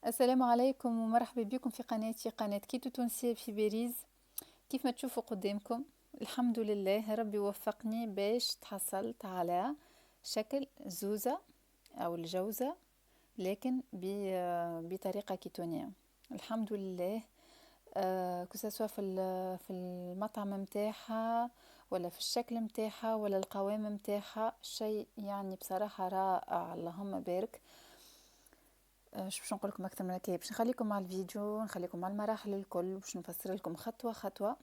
السلام عليكم ومرحبا بكم في قناتي قناة كيتو تونسية في باريس. كيف ما تشوفوا قدامكم الحمد لله ربي وفقني باش تحصلت على شكل زوزة أو الجوزة، لكن بطريقة كيتونية الحمد لله. كسوا في المطعم متاعها ولا في الشكل متاعها ولا القوام متاعها، شيء يعني بصراحة رائع اللهم بارك. باش نقول لكم اكثر من هكا، باش نخليكم مع الفيديو، نخليكم مع المراحل الكل باش نفسر لكم خطوه خطوه،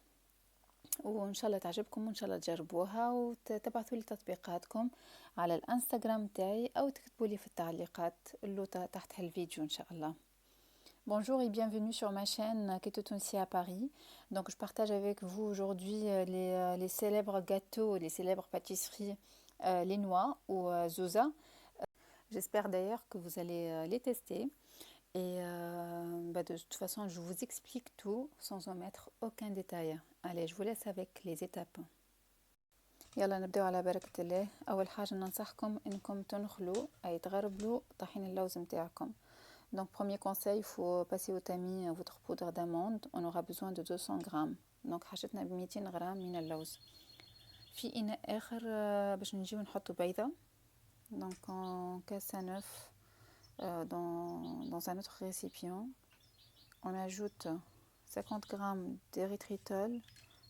وان شاء الله تعجبكم وان شاء الله تجربوها وتبعثوا لي تطبيقاتكم على الانستغرام تاعي او تكتبوا لي في التعليقات اللوطه تحت الفيديو ان شاء الله. Bonjour et bienvenue sur ma chaîne Keto Tunisia à Paris. Donc je partage avec vous aujourd'hui les célèbres gâteaux, les célèbres pâtisseries, les noix ou Zoza. J'espère d'ailleurs que vous allez les tester. Et de toute façon, je vous explique tout sans omettre aucun détail. Allez, je vous laisse avec les étapes. يلا نبداو على بركة الله. أول حاجة ننصحكم إنكم تنخلوا أي تغربلوا طحين اللوز متاعكم. Donc premier conseil, il faut passer au tamis votre poudre d'amande. On aura besoin de 200 grammes. Donc حاجتنا ب 200 غرام من اللوز. في إناء آخر باش نجيو نحطوا بيضة. Donc on casse à neuf. Dans un autre récipient, on ajoute 50 g d'érythritol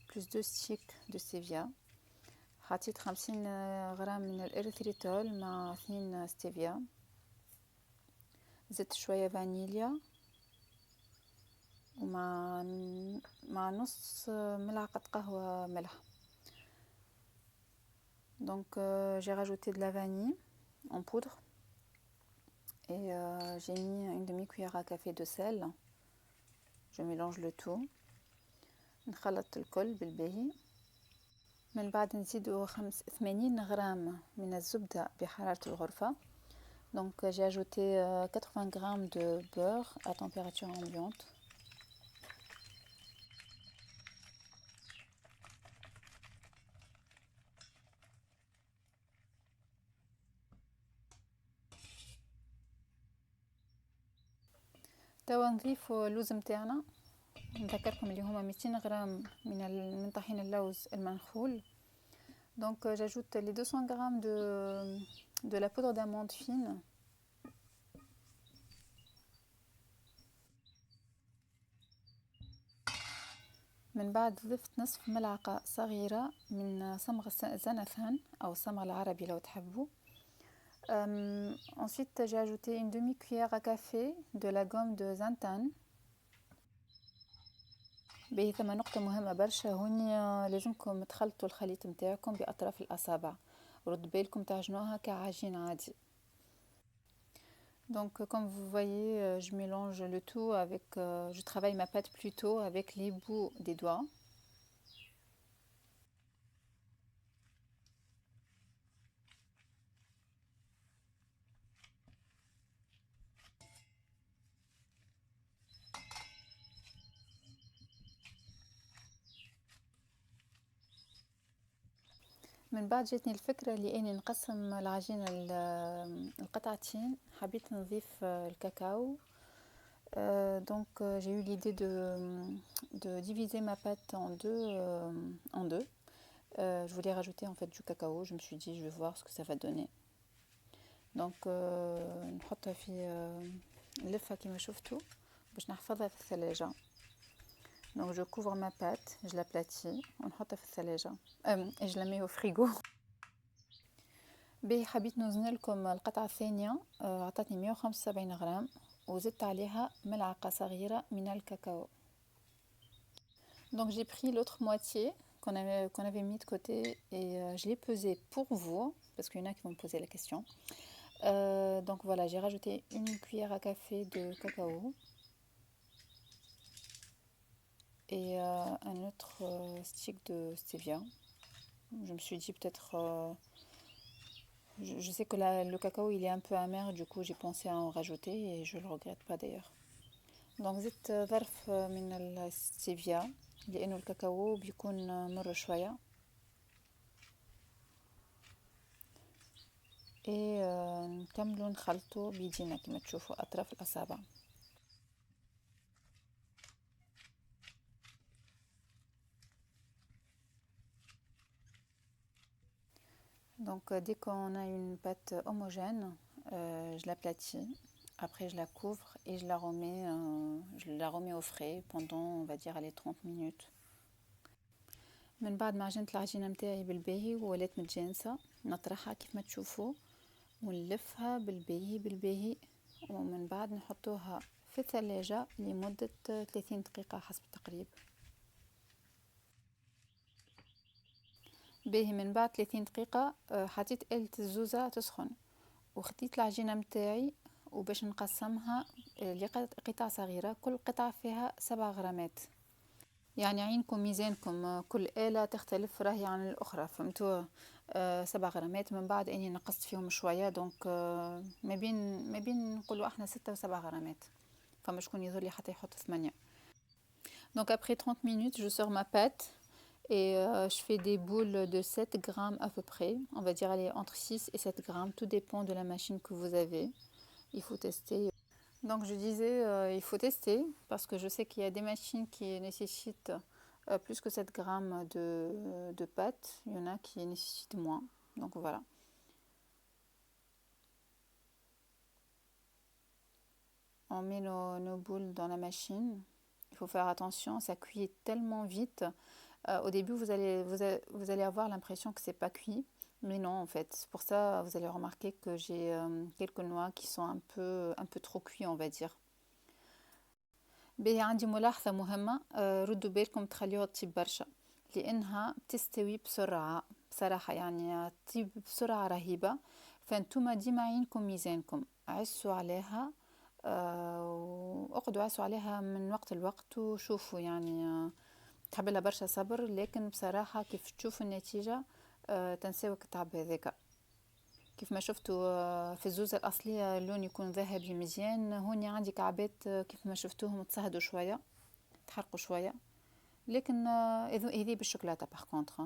plus 2 sticks de stevia. حطيت 50 غرام من الإريثريتول مع 2 ستيفيا. زدت شوية فانيليا مع نص ملعقة قهوة ملح. Donc j'ai rajouté de la vanille en poudre. Et j'ai mis une demi-cuillère à café de sel. Je mélange le tout. نخلط الكل بالباهي. من بعد نزيدو 80 غرام من الزبدة بحرارة الغرفة. Donc j'ai ajouté 80 grammes de beurre à température ambiante. توا نضيفو اللوز متاعنا. نذكركم اللي هما 200 غرام من طحين اللوز المنخول. Donc j'ajoute les 200 grammes de la poudre d'amande fine. من بعد ضفت نصف ملعقة صغيرة من صمغ الزنفان أو الصمغ العربي لو تحبوا. Ensuite j'ai ajouté une demi-cuillère à café de la gomme de xanthan. باهي ثم نقطة مهمة برشا هوني، لازمكم تخلطوا الخليط متاعكم بأطراف الأصابع، رد بالكم تعجنوها كعجين عادي. Donc comme vous voyez, je mélange le tout avec, je travaille ma pâte plutôt avec les bouts des doigts. من بعد جاتني الفكرة اللي اني نقسم العجينة القطعتين، حبيت نضيف الكاكاو. Donc j'ai eu l'idée de diviser ma pâte en deux. Je voulais rajouter en fait du cacao. Je me suis dit je vais voir ce que ça va donner. Donc نحطها في نلفها كيما شفتوا باش نحفظها في الثلاجة. Donc je couvre ma pâte, je l'aplatis ونحطها في الثلاجة et je la mets au frigo. باهي حبيت نوزن لكم القطعة الثانية، عطتني 175 غرام وزدت عليها ملعقة صغيرة من الكاكاو. Donc j'ai pris l'autre moitié qu'on avait mis de côté et je l'ai pesé pour vous parce qu'il y en a qui vont me poser la question. Donc voilà, j'ai rajouté une cuillère à café de cacao et un autre stick de stevia. Je me suis dit peut-être, je sais que le cacao il est un peu amer, du coup j'ai pensé à en rajouter et je le regrette pas d'ailleurs. Donc زدت ظرف من الستيفيا لأنه الكاكاو بيكون مر شوية. نكملو نخلطو بيدينا كما تشوفوا أطراف الأصابع. Donc dès qu'on a une pâte homogène, je l'aplatis. Après je la couvre et je la remets au frais pendant on va dire allez 30 minutes. من بعد ما عجنت العجينة متاعي بالباهي وولات متجانسة نطرحها كيف ما تشوفوا ونلفها بالباهي بالباهي، ومن بعد نحطوها في الثلاجة لمدة 30 دقيقة حسب التقريب. باهي من بعد 30 دقيقة حطيت آلة الزوزة تسخن وخديت العجينة متاعي وباش نقسمها لقطع صغيرة، كل قطعة فيها 7 غرامات. يعني عينكم ميزانكم، كل آلة تختلف راهي عن الأخرى، فهمتوا؟ 7 غرامات من بعد اني نقصت فيهم شويه، دونك ما بين نقولوا احنا 6 و7 غرامات، فما شكون يظهر لي حتى يحط 8. Donc après 30 minutes, je sors ma pâte et je fais des boules de 7 grammes à peu près. On va dire aller entre 6 et 7 grammes, tout dépend de la machine que vous avez. Il faut tester. Donc je disais, il faut tester parce que je sais qu'il y a des machines qui nécessitent plus que 7 grammes de pâte. Il y en a qui nécessitent moins. Donc voilà. On met nos boules dans la machine. Il faut faire attention, ça cuit tellement vite. Au début, vous allez avoir l'impression que c'est pas cuit. Mais non, en fait. C'est pour ça, vous allez remarquer que j'ai quelques noix qui sont un peu trop cuits, on va dire. باهي عندي ملاحظة مهمة، ردوا بالكم تخليوها تطيب برشا لأنها تستوي بسرعة بصراحة، يعني تطيب بسرعة رهيبة. فانتوما ديما عينكم ميزانكم، عسوا عليها واقعدوا عسوا عليها من وقت لوقت وشوفوا يعني تحب لها برشا صبر، لكن بصراحة كيف تشوفوا النتيجة تنساو التعب هذاك. كيف ما شفتوا في الزوزة الأصلية اللون يكون ذهبي مزيان، هوني عندي كعبات كيف ما شفتوهم تصهدوا شوية تحرقوا شوية، لكن هذه بالشوكولاتة باغ كونطخ،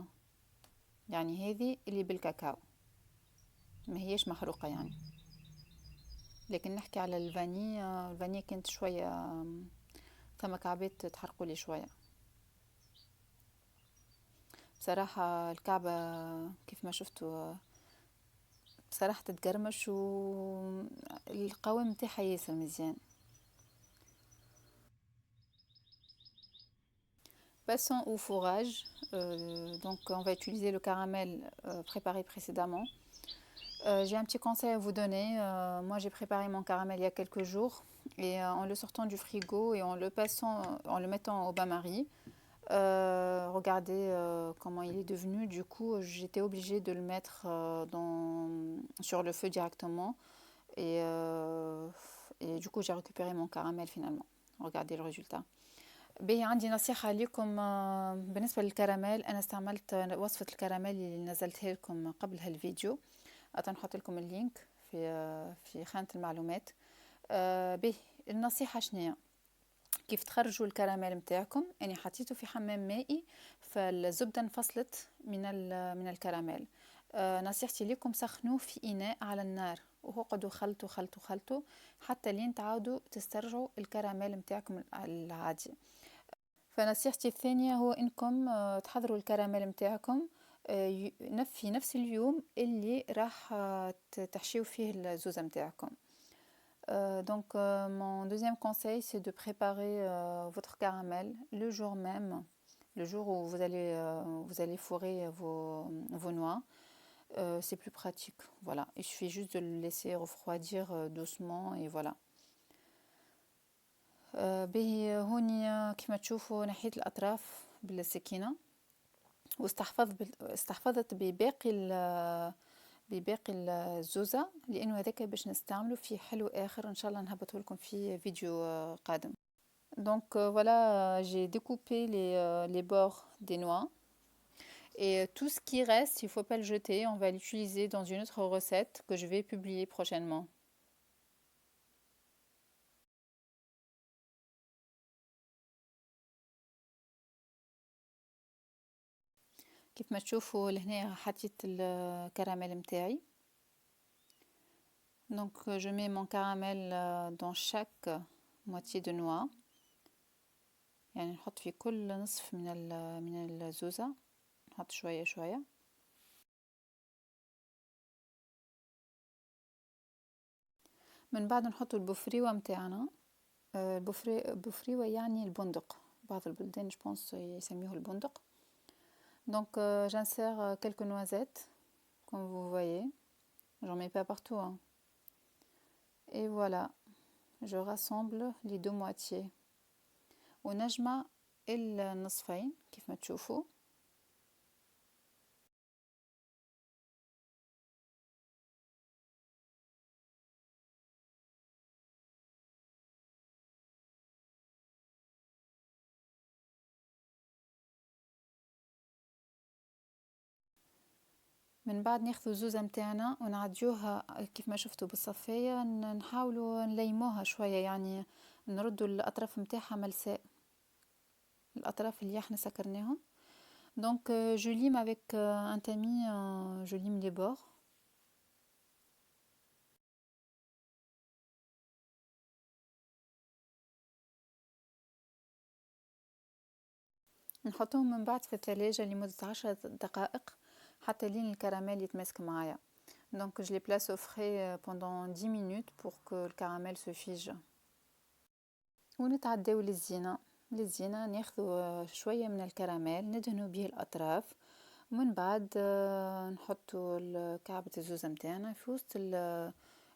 يعني هذه اللي بالكاكاو ما هيش محروقة يعني. لكن نحكي على الفاني كانت شوية ثم كعبات تحرقوا لي شوية بصراحة. الكعبة كيف ما شفتوا بصراحة تتقرمش والقوام متاعها ياسر مزيان. Passons au fourrage. Donc on va utiliser le caramel préparé précédemment. J'ai un petit conseil à vous donner. Moi j'ai préparé mon caramel il y a quelques jours et en le sortant du frigo et en le mettant au bain-marie, regardez comment il est devenu. Du coup j'étais obligée de le mettre sur le feu directement et du coup j'ai récupéré mon caramel finalement. Regardez le résultat. باهي عندي نصيحة لكم بالنسبة للكراميل. أنا استعملت وصفة الكراميل اللي نزلتها لكم قبل هالفيديو، نحط لكم اللينك في خانة المعلومات. باهي النصيحة شنية؟ كيف تخرجوا الكراميل متاعكم؟ أنا حطيته في حمام مائي فالزبدة انفصلت من الكراميل. نصيحتي لكم سخنوه في إناء على النار وقعدوا خلطوا خلطوا خلطوا حتى لين تعودوا تسترجعوا الكراميل متاعكم العادي. فنصيحتي الثانية هو انكم تحضروا الكراميل متاعكم في نفس اليوم اللي راح تحشيو فيه الزوزة متاعكم. Donc mon deuxième conseil c'est de préparer votre caramel le jour même, le jour où vous allez fourrer vos noix. C'est plus pratique, voilà. Il suffit juste de le laisser refroidir doucement et voilà. باهي هوني كما تشوفوا نحيت الأطراف بالسكينة واستحفظت بباقي الزوزة لأنه هذاك باش نستعمله في حلو آخر إن شاء الله نهبطه لكم في فيديو قادم. Donc voilà, j'ai découpé les bords des noix et tout ce qui reste, il ne faut pas le jeter, on va l'utiliser dans une autre recette que je vais publier prochainement. كيف ما تشوفوا لهنا حطيت الكراميل متاعي. Donc je mets mon caramel dans chaque moitié de noix، يعني نحط في كل نصف من الزوزة نحط شوية شوية. من بعد نحطو البفريوة متاعنا. البفريوة يعني البندق، بعض البلدان جبونس يسميوه البندق. Donc j'insère quelques noisettes, comme vous voyez. J'en mets pas partout, hein. Et voilà, je rassemble les deux moitiés. ونجمع النصفين كيف ما تشوفوا. من بعد ناخذ الزوزة متاعنا ونعديوها كيف ما شفتوا بالصفاية، نحاولوا نليموها شوية، يعني نردوا الأطراف متاعها ملساء، الأطراف اللي احنا سكرناهم. Donc je lime avec un tamis, je lime les bords. نحطهم من بعد في الثلاجة لمدة 10 دقائق حتى لين الكراميل يتماسك معايا. Donc je les place au frais pendant 10 minutes pour que le caramel se fige. ونتعداو للزينة ناخذ شوية من الكراميل ندهنو به الأطراف، ومن بعد نحطو كعبة الزوزة متاعنا في وسط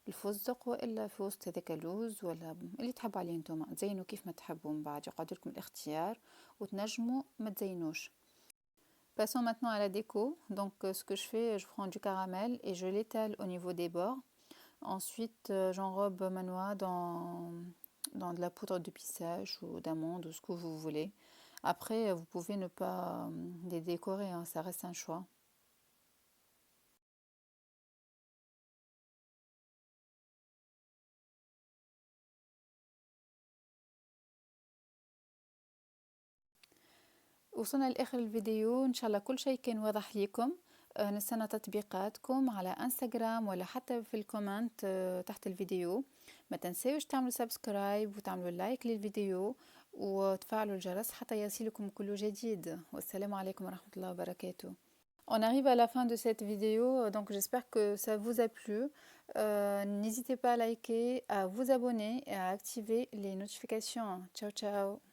الفستق، والا في وسط هذاك اللوز، ولا اللي تحبوا عليه نتوما، تزينوا كيف ما تحبوا. من بعد يقعد لكم الاختيار وتنجموا ما تزينوش. Passons maintenant à la déco. Donc ce que je fais, je prends du caramel et je l'étale au niveau des bords. Ensuite j'enrobe ma noix dans de la poudre de pistage ou d'amande ou ce que vous voulez. Après vous pouvez ne pas les décorer, hein, ça reste un choix. وصلنا لآخر الفيديو، إن شاء الله كل شيء كان واضح ليكم. نستنى تطبيقاتكم على انستغرام ولا حتى في الكومنت تحت الفيديو. ما تنسوش تعملوا سبسكرايب وتعملوا لايك للفيديو وتفعلوا الجرس حتى يصلكم كل جديد. والسلام عليكم ورحمة الله وبركاته. On arrive à la fin de cette vidéo, donc j'espère que ça vous a plu. N'hésitez pas à liker, à vous abonner et à activer les notifications. Ciao ciao.